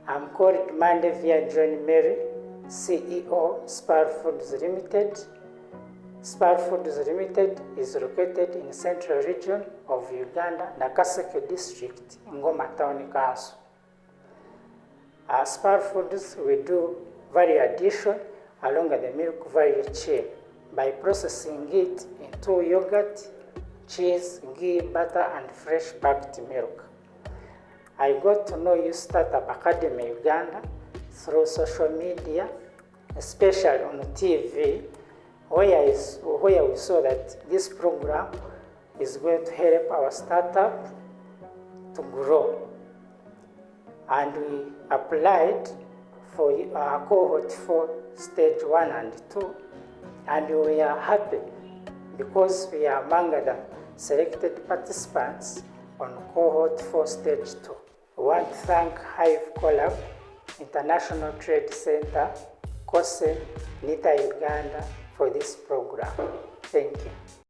I'm called Mandevia John Mary, CEO, Spar Foods Limited. Spar Foods Limited is located in the central region of Uganda, Nakaseke district, Ngoma Town Council. Spar Foods, we do value addition along the milk value chain by processing it into yogurt, cheese, ghee, butter, and fresh packed milk. I got to know you Startup Academy Uganda through social media, especially on TV, where we saw that this program is going to help our startup to grow. And we applied for our cohort 4, stage 1 and 2, and we are happy because we are among the selected participants on cohort 4, stage 2. We want to thank Hive Collab, International Trade Center, COSE, NITA Uganda for this program. Thank you.